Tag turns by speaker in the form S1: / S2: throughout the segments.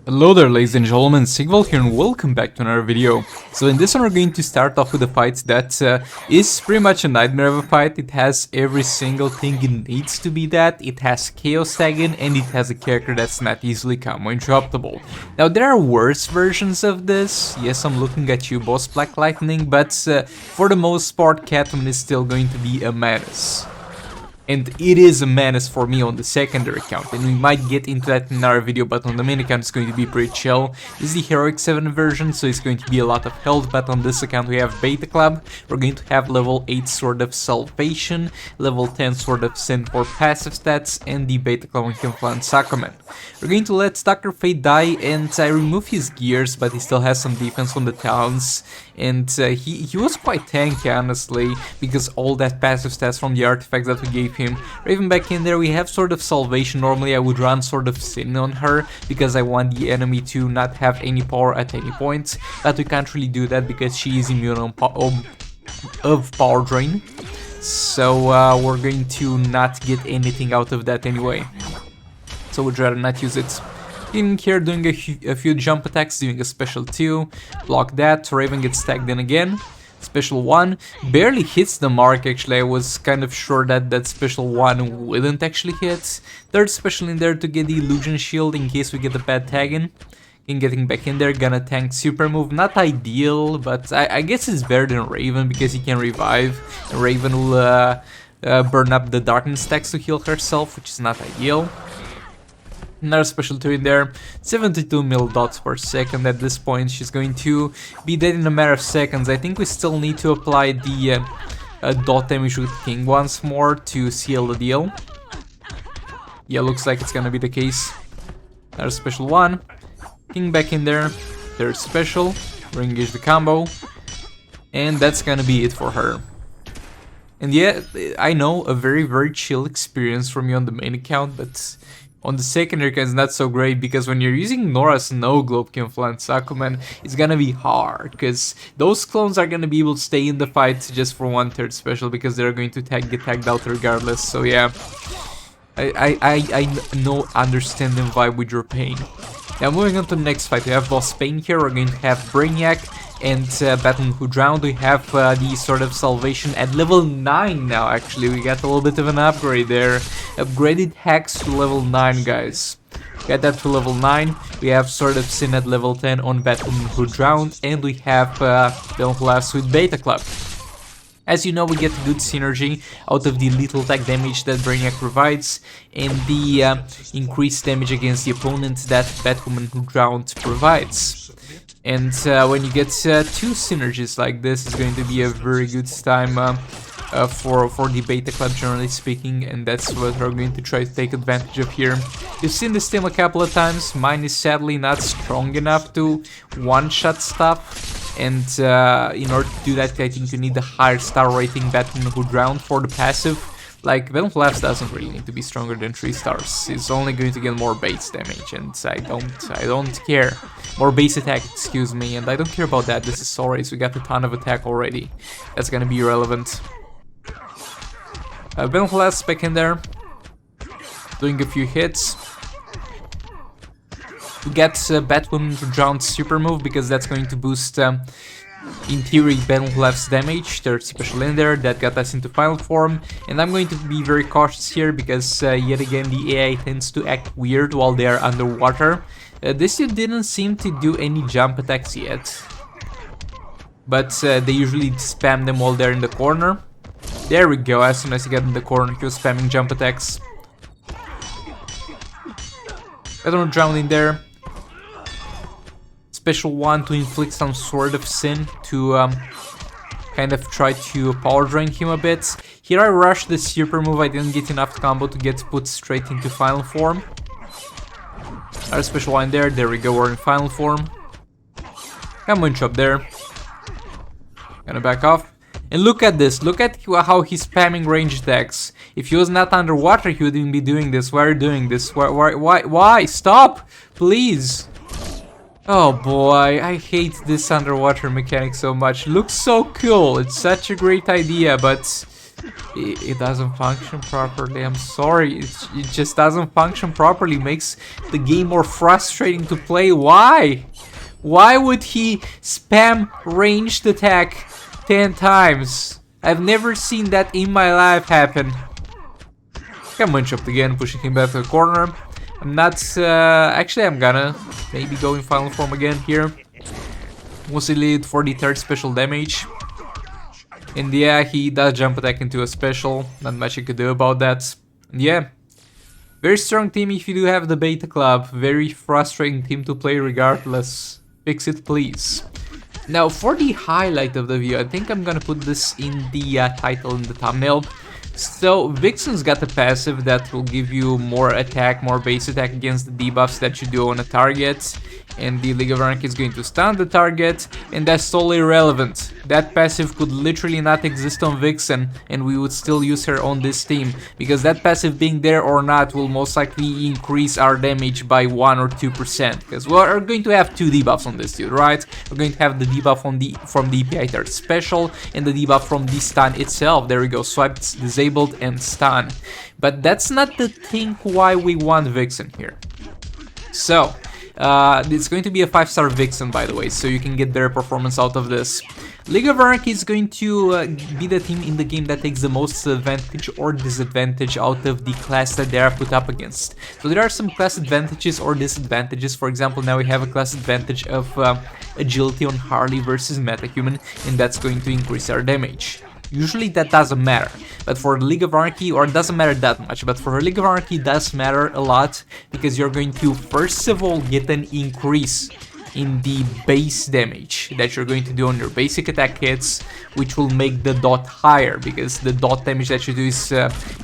S1: Hello there, ladies and gentlemen, Sigval here and welcome back to another video. So in this one we're going to start off with a fight that is pretty much a nightmare of a fight. It has every single thing it needs to be that. It has Chaos Tagging and it has a character that's not easily combo interruptible. Now there are worse versions of this. Yes, I'm looking at you, Boss Black Lightning, but for the most part Catwoman is still going to be a menace. And it is a menace for me on the secondary account, and we might get into that in our video, but on the main account it's going to be pretty chill. This is the Heroic 7 version, so it's going to be a lot of health, but on this account we have Beta Club, we're going to have level 8 Sword of Salvation, level 10 Sword of Sin for passive stats, and the Beta Club and Camouflage Sacrament. We're going to let Dr. Fate die, and I remove his gears, but he still has some defense on the talents, and he was quite tanky, honestly, because all that passive stats from the artifacts that we gave him. Raven back in there, we have Sword of Salvation. Normally I would run Sword of Sin on her because I want the enemy to not have any power at any point, but we can't really do that because she is immune of power drain, so we're going to not get anything out of that anyway, so we'd rather not use it. In here doing a few jump attacks, doing a special 2, block that, Raven gets tagged in again. Special 1 barely hits the mark. Actually, I was kind of sure that that special 1 wouldn't actually hit. Third special in there to get the illusion shield in case we get a bad tag in. And getting back in there, gonna tank super move. Not ideal, but I guess it's better than Raven because he can revive. And Raven will burn up the darkness stacks to heal herself, which is not ideal. Another special 2 in there, 72 mil dots per second. At this point she's going to be dead in a matter of seconds. I think we still need to apply the dot damage with King once more to seal the deal. Yeah, looks like it's gonna be the case. Another special 1, King back in there, third special, re-engage the combo, and that's gonna be it for her. And yeah, I know, a very chill experience from me on the main account, but on the secondary account it's not so great because when you're using Nora Snow Globe, Camouflage Sacrament, it's gonna be hard because those clones are gonna be able to stay in the fight just for 1/3 special because they're going to get tagged out regardless. So yeah, I know, understand and vibe with your pain. Now moving on to the next fight, we have Boss Pain here. We're going to have Brainiac and Batman Who Drowned. We have the Sword of Salvation at level 9 now. Actually, we got a little bit of an upgrade there. Upgraded Hex to level 9, guys. Got that to level 9. We have Sword of Sin at level 10 on Batman Who Drowned, and we have Don't Last with Beta Club. As you know, we get good synergy out of the lethal attack damage that Brainiac provides and the increased damage against the opponent that Batwoman Who Drowned provides. And when you get 2 synergies like this, it's going to be a very good time for the Beta Club, generally speaking, and that's what we're going to try to take advantage of here. You've seen this team a couple of times. Mine is sadly not strong enough to one-shot stuff, and in order to do that I think you need a higher star rating Batman Who Drowned for the passive. Like, Venom Flaps doesn't really need to be stronger than 3 stars. It's only going to get more base damage, and I don't care. More base attack, excuse me, and I don't care about that. This is Soul Race, we got a ton of attack already. That's gonna be irrelevant. Venom Flaps back in there, doing a few hits. We get Batwoman Who Drowned super move because that's going to boost in theory Battle Flaps damage. Third special in there, that got us into final form, and I'm going to be very cautious here because yet again the AI tends to act weird while they are underwater. This year didn't seem to do any jump attacks yet, but they usually spam them while they're in the corner. There we go, as soon as he got in the corner he was spamming jump attacks. I don't drown in there. Special 1 to inflict some Sword of Sin to kind of try to power drain him a bit. Here I rushed the super move, I didn't get enough combo to get put straight into final form. Our special 1 there, there we go, we're in final form. Combo chop there. Gonna back off. And look at this, look at how he's spamming range attacks. If he was not underwater he wouldn't be doing this. Why are you doing this? Why? Stop! Please! Oh boy, I hate this underwater mechanic so much. Looks so cool, it's such a great idea, but It doesn't function properly. I'm sorry. It just doesn't function properly. Makes the game more frustrating to play. Why? Why would he spam ranged attack 10 times? I've never seen that in my life happen. Come on, chopped again, pushing him back to the corner. I'm not... actually, I'm gonna maybe go in final form again here. Mostly lead for the third special damage. And yeah, he does jump attack into a special. Not much you could do about that. And yeah. Very strong team if you do have the beta club. Very frustrating team to play regardless. Fix it, please. Now, for the highlight of the video, I think I'm gonna put this in the title in the thumbnail. So, Vixen's got a passive that will give you more attack, more base attack against the debuffs that you do on a target. And the League of Rank is going to stun the target, and that's totally irrelevant. That passive could literally not exist on Vixen, and we would still use her on this team, because that passive being there or not will most likely increase our damage by 1 or 2%, because we're going to have 2 debuffs on this dude, right? We're going to have the debuff from the EPI third special, and the debuff from the stun itself. There we go, swiped, disabled, and stun. But that's not the thing why we want Vixen here. So, it's going to be a 5-star Vixen, by the way, so you can get better performance out of this. League of Rank is going to be the team in the game that takes the most advantage or disadvantage out of the class that they are put up against. So there are some class advantages or disadvantages. For example, now we have a class advantage of agility on Harley versus Metahuman, and that's going to increase our damage. Usually that doesn't matter, but for League of Anarchy, or it doesn't matter that much, but for League of Anarchy it does matter a lot, because you're going to first of all get an increase in the base damage that you're going to do on your basic attack hits, which will make the dot higher, because the dot damage that you do is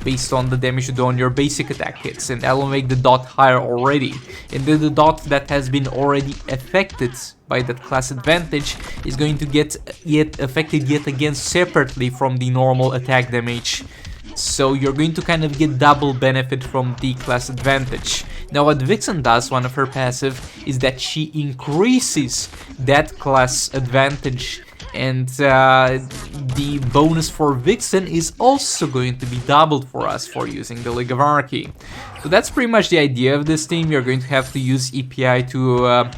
S1: based on the damage you do on your basic attack hits, and that will make the dot higher already. And then the dot that has been already affected by that class advantage is going to get affected yet again separately from the normal attack damage. So you're going to kind of get double benefit from the class advantage. Now what Vixen does, one of her passive, is that she increases that class advantage, and the bonus for Vixen is also going to be doubled for us for using the League of Anarchy. So that's pretty much the idea of this team. You're going to have to use EPI to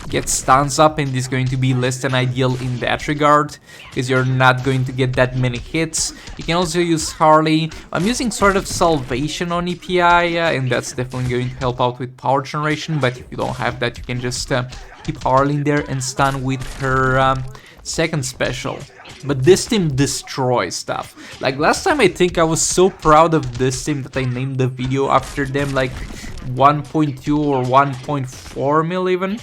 S1: get stuns up, and it's going to be less than ideal in that regard, because you're not going to get that many hits. You can also use Harley. I'm using Sword of Salvation on EPI, and that's definitely going to help out with power generation, but if you don't have that, you can just keep Harley in there and stun with her second special. But this team destroys stuff. Like last time, I think I was so proud of this team that I named the video after them, like 1.2 or 1.4 mil even.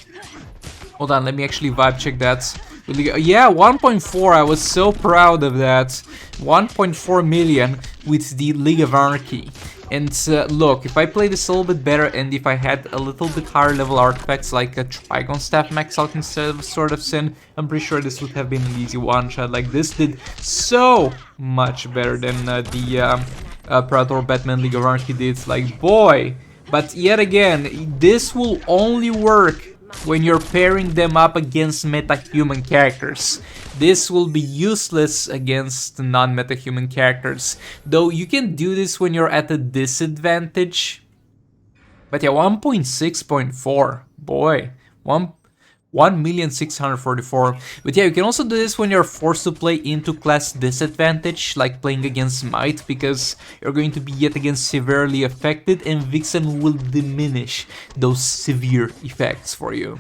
S1: Hold on, let me actually vibe check that. Yeah, 1.4, I was so proud of that. 1.4 million with the League of Anarchy. And look, if I play this a little bit better, and if I had a little bit higher level artifacts like a Trigon Staff max out instead of Sword of Sin, I'm pretty sure this would have been an easy one-shot. Like, this did so much better than the Predator Batman League of Anarchy did. Like, boy. But yet again, this will only work when you're pairing them up against meta-human characters. This will be useless against non-meta-human characters, though you can do this when you're at a disadvantage. But yeah, 1.6.4, boy, 1,644,000. But yeah, you can also do this when you're forced to play into class disadvantage, like playing against Might, because you're going to be yet again severely affected, and Vixen will diminish those severe effects for you.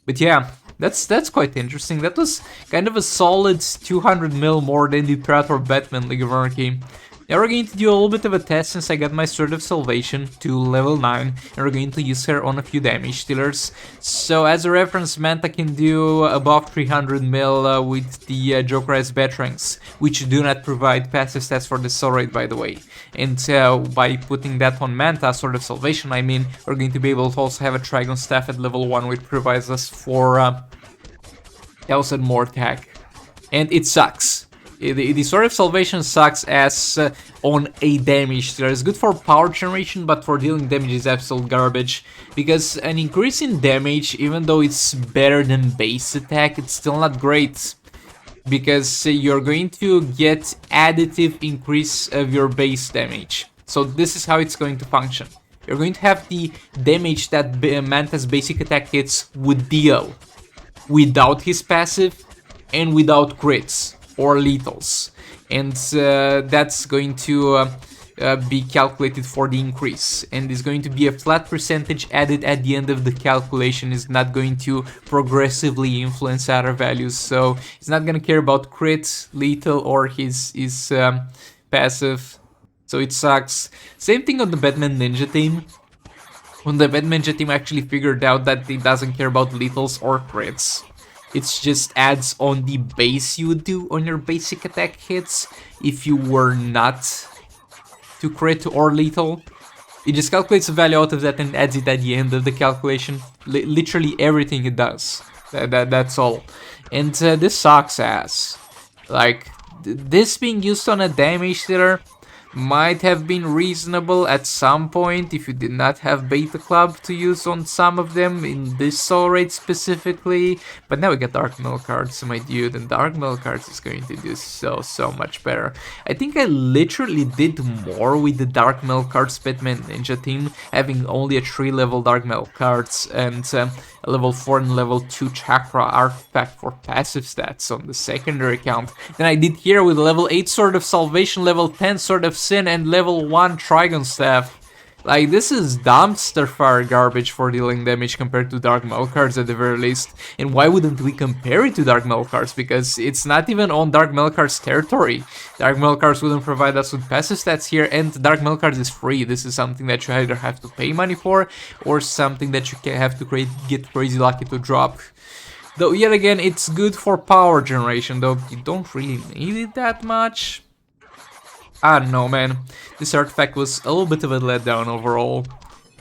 S1: But yeah, that's quite interesting. That was kind of a solid 200 mil more than the Predator Batman League of Anarchy. Now we're going to do a little bit of a test since I got my Sword of Salvation to level 9, and we're going to use her on a few damage dealers. So as a reference, Manta can do above 300 mil with the Jokerized Batarangs, which do not provide passive stats for the soul rate, by the way. And by putting that on Manta, Sword of Salvation, I mean, we're going to be able to also have a Trigon Staff at level 1, which provides us for 1000 more attack. And it sucks. The Sword of Salvation sucks as on a damage dealer. It's good for power generation, but for dealing damage is absolute garbage. Because an increase in damage, even though it's better than base attack, it's still not great. because you're going to get additive increase of your base damage. So this is how it's going to function. You're going to have the damage that Manta's basic attack hits would deal without his passive and without crits or lethals, and that's going to be calculated for the increase, and is going to be a flat percentage added at the end of the calculation. Is not going to progressively influence other values, so it's not going to care about crit, lethal, or his passive, so it sucks. Same thing on the Batman Ninja team. When the Batman Ninja team actually figured out that it doesn't care about lethals or crits, it's just adds on the base you would do on your basic attack hits if you were not to crit or lethal. It just calculates the value out of that and adds it at the end of the calculation. Literally everything it does. That's all. And this sucks ass. Like, this being used on a damage dealer might have been reasonable at some point if you did not have Beta Club to use on some of them, in this soul rate specifically, but now we got Dark Mill cards, my dude, and Dark Mill cards is going to do so much better. I think I literally did more with the Dark Mill cards Batman Ninja team, having only a 3 level Dark Mill cards and a level 4 and level 2 Chakra artifact for passive stats on the secondary account than I did here with level 8 Sword of Salvation, level 10 Sword of Sin, and level 1 Trigon Staff. Like, this is dumpster fire garbage for dealing damage compared to Dark Metal cards at the very least. And why wouldn't we compare it to Dark Metal cards? Because it's not even on Dark Metal cards territory. Dark Metal cards wouldn't provide us with passive stats here, and Dark Metal cards is free. This is something that you either have to pay money for, or something that you can have to get crazy lucky to drop. Though, yet again, it's good for power generation, though you don't really need it that much. I don't know, man. This artifact was a little bit of a letdown overall.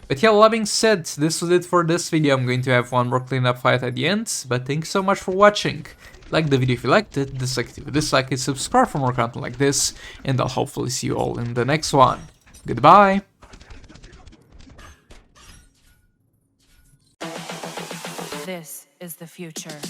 S1: But yeah, all that being said, this was it for this video. I'm going to have one more cleanup fight at the end, but thanks so much for watching. Like the video if you liked it, dislike it if you dislike it, subscribe for more content like this, and I'll hopefully see you all in the next one. Goodbye!
S2: This is the future.